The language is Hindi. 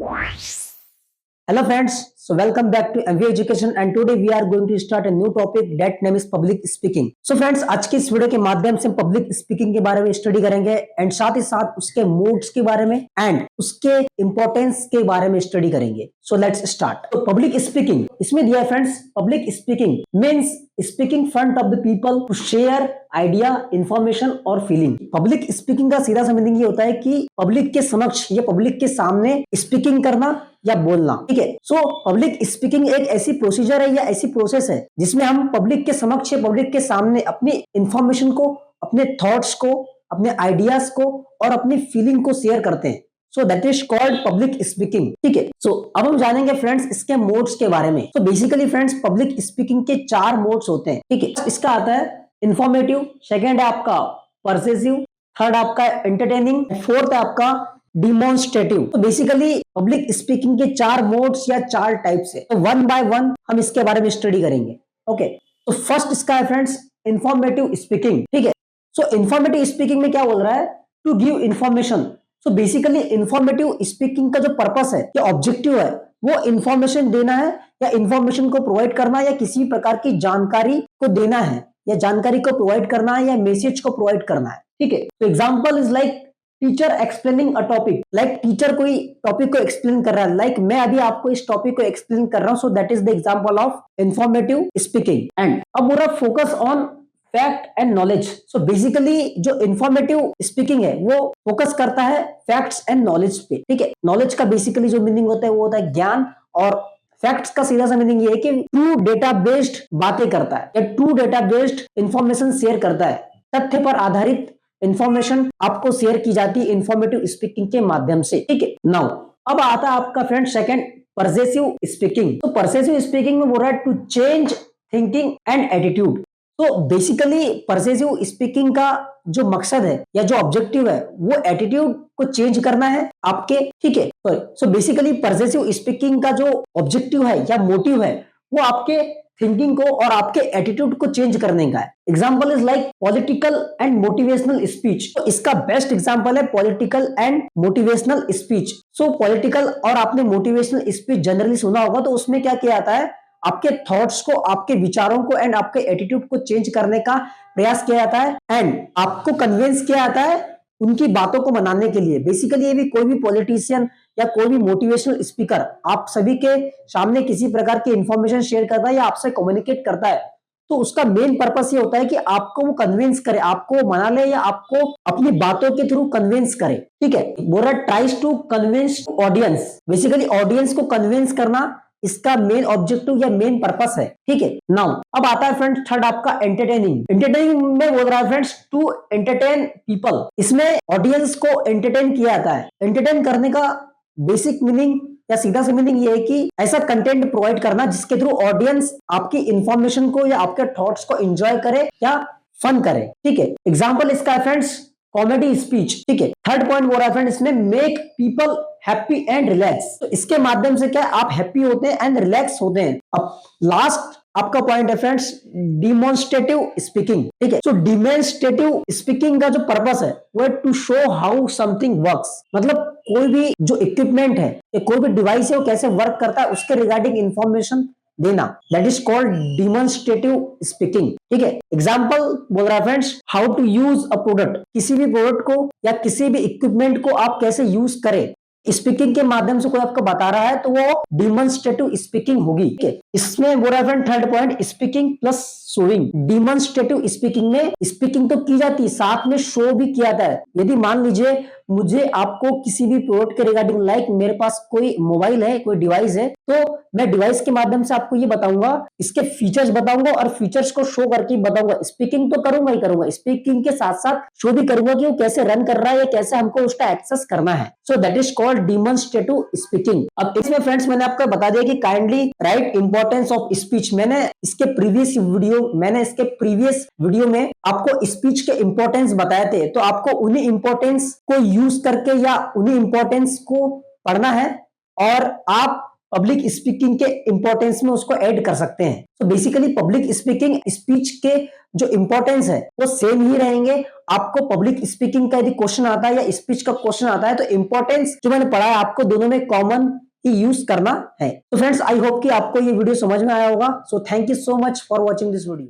Hello friends, so welcome back to MBA Education and today we are going to start a new topic that name is public speaking. So friends, आज की इस वीडियो के माध्यम से हम पब्लिक स्पीकिंग के बारे में स्टडी करेंगे एंड साथ ही साथ उसके मोड्स के बारे में एंड उसके इंपॉर्टेंस के बारे में स्टडी करेंगे. So let's start. तो पब्लिक स्पीकिंग इसमें दिया है friends, public speaking means speaking front of the people to share idea, information और फीलिंग. पब्लिक स्पीकिंग का सीधा सा मीनिंग ये होता है कि पब्लिक के समक्ष या पब्लिक के सामने स्पीकिंग करना या बोलना. ठीक है. सो पब्लिक स्पीकिंग एक ऐसी प्रोसीजर है या ऐसी प्रोसेस है जिसमें हम पब्लिक के समक्ष या पब्लिक के सामने अपनी इंफॉर्मेशन को, अपने थॉट्स को, अपने आइडियाज को और अपनी फीलिंग को शेयर करते हैं. So that is called public speaking. ठीक है. सो अब हम जानेंगे फ्रेंड्स इसके मोड्स के बारे में. तो बेसिकली फ्रेंड्स पब्लिक स्पीकिंग के 4 मोड्स होते हैं. ठीक है. इसका आता है इंफॉर्मेटिव, सेकेंड है आपका परसेसिव, थर्ड आपका एंटरटेनिंग, फोर्थ है आपका डिमॉन्स्ट्रेटिव. तो बेसिकली पब्लिक स्पीकिंग के 4 मोड्स या 4 टाइप्स है. तो वन बाय वन हम इसके बारे में स्टडी करेंगे. ओके. तो फर्स्ट इसका है फ्रेंड्स इंफॉर्मेटिव स्पीकिंग. ठीक है. सो इंफॉर्मेटिव स्पीकिंग में क्या बोल रहा है? To give information. So basically informative speaking का जो पर्पस है या ऑब्जेक्टिव है वो इंफॉर्मेशन देना है या इंफॉर्मेशन को प्रोवाइड करना या किसी प्रकार की जानकारी को देना है या जानकारी को प्रोवाइड करना है या मैसेज को प्रोवाइड करना है. ठीक है. तो example is like teacher explaining a topic. Like teacher कोई टॉपिक को एक्सप्लेन कर रहा है. लाइक मैं अभी आपको इस टॉपिक को एक्सप्लेन कर रहा हूं. So that is the example of informative speaking. And अब पूरा focus on fact and knowledge. So basically जो इंफॉर्मेटिव स्पीकिंग है वो फोकस करता है फैक्ट्स एंड नॉलेज पे. ठीक है. नॉलेज का बेसिकली जो मीनिंग होता है वो होता है ज्ञान और फैक्ट्स का सीधा सा मीनिंग ये है कि ट्रू डेटा बेस्ड बातें करता है या true data based information share करता है. तथ्य पर आधारित इंफॉर्मेशन आपको शेयर की जाती है इंफॉर्मेटिव स्पीकिंग के माध्यम से. ठीक है. नाउ अब आता है आपका फ्रेंड सेकंड परसेसिव स्पीकिंग. तो परसेसिव स्पीकिंग में बोल रहा है to change thinking and attitude. तो बेसिकली परसेसिव स्पीकिंग का जो मकसद है या जो ऑब्जेक्टिव है वो एटीट्यूड को चेंज करना है आपके. ठीक है. सो बेसिकली परसेसिव स्पीकिंग का जो ऑब्जेक्टिव है या मोटिव है वो आपके थिंकिंग को और आपके एटीट्यूड को चेंज करने का है. Example is like political and motivational speech. तो इसका बेस्ट एग्जाम्पल है political and motivational speech. So political और आपने मोटिवेशनल स्पीच जनरली सुना होगा. तो उसमें क्या किया जाता है? आपके थॉट्स को, आपके विचारों को एंड आपके एटीट्यूड को चेंज करने का प्रयास किया जाता है एंड आपको कन्विंस किया जाता है उनकी बातों को मनाने के लिए. बेसिकली ये भी कोई भी पॉलिटिशियन या कोई भी मोटिवेशनल स्पीकर आप सभी के सामने किसी प्रकार की इंफॉर्मेशन शेयर करता है या आपसे कम्युनिकेट करता है तो उसका मेन पर्पस ये होता है कि आपको वो कन्विंस करे, आपको मना ले या आपको अपनी बातों के थ्रू कन्विंस करे. ठीक है. Bora tries to convince audience. Basically audience को कन्विंस करना इसका मेन ऑब्जेक्टिव या मेन पर्पस है. ठीक है. नाउ अब आता है फ्रेंड्स थर्ड आपका एंटरटेनिंग. एंटरटेनिंग में बोल रहा है फ्रेंड्स टू एंटरटेन पीपल. इसमें ऑडियंस को एंटरटेन किया जाता है. एंटरटेन करने का बेसिक मीनिंग या सीधा सा मीनिंग ये है कि ऐसा कंटेंट प्रोवाइड करना जिसके थ्रू ऑडियंस आपकी इंफॉर्मेशन को या आपके थॉट्स को एंजॉय करे या फन करे. ठीक है. एग्जाम्पल इसका है फ्रेंड्स कॉमेडी स्पीच. ठीक है. थर्ड पॉइंट बोल रहा है फ्रेंड इसमें make people happy and relax. तो इसके माध्यम से क्या आप हैप्पी होते हैं एंड रिलैक्स होते हैं. अब लास्ट आपका पॉइंट है फ्रेंड्स डिमॉन्स्ट्रेटिव स्पीकिंग. ठीक है. सो डिमॉन्स्ट्रेटिव स्पीकिंग का जो पर्पस है वो है to show how something works. मतलब कोई भी जो इक्विपमेंट है या कोई भी डिवाइस है वो कैसे वर्क करता है उसके रिगार्डिंग इंफॉर्मेशन देना. That is called demonstrative speaking. ठीक है. एग्जाम्पल बोल रहा है friends how to use a product. किसी भी प्रोडक्ट को या किसी भी इक्विपमेंट को आप कैसे यूज करें स्पीकिंग के माध्यम से कोई आपको बता रहा है तो वो डिमॉन्स्ट्रेटिव स्पीकिंग होगी. ठीक है. इसमें बोल रहा है friend third point speaking plus showing. Demonstrative speaking में स्पीकिंग तो की जाती है साथ में शो भी किया जाता है. यदि मान लीजिए मुझे आपको किसी भी प्रोडक्ट के रिगार्डिंग लाइक मेरे पास कोई मोबाइल है, कोई डिवाइस है तो मैं डिवाइस के माध्यम से आपको ये बताऊंगा, इसके फीचर्स बताऊंगा और फीचर्स को शो करके बताऊंगा. स्पीकिंग तो करूंगा ही करूंगा, स्पीकिंग के साथ साथ शो भी करूंगा कि वो कैसे रन कर रहा है या कैसे हमको उसका एक्सेस करना है. So that is called demonstrative speaking. अब इसमें फ्रेंड्स मैंने आपको बता दिया कि kindly right importance of speech. मैंने इसके प्रीवियस वीडियो में आपको स्पीच के इंपॉर्टेंस बताए थे. तो आपको उन्हीं इंपॉर्टेंस को यूज करके या उन्हीं इंपॉर्टेंस को पढ़ना है और आप पब्लिक स्पीकिंग के इंपॉर्टेंस में उसको ऐड कर सकते हैं। तो बेसिकली पब्लिक स्पीकिंग स्पीच के जो इंपॉर्टेंस है वो सेम ही रहेंगे। आपको पब्लिक स्पीकिंग का यदि क्वेश्चन आता है या स्पीच का क्वेश्चन आता है तो इंपॉर्टेंस जो मैंने पढ़ा है आपको दोनों में कॉमन ही यूज करना है। तो फ्रेंड्स आई होप कि आपको ये वीडियो समझ में आया होगा। So thank you so much for watching this video.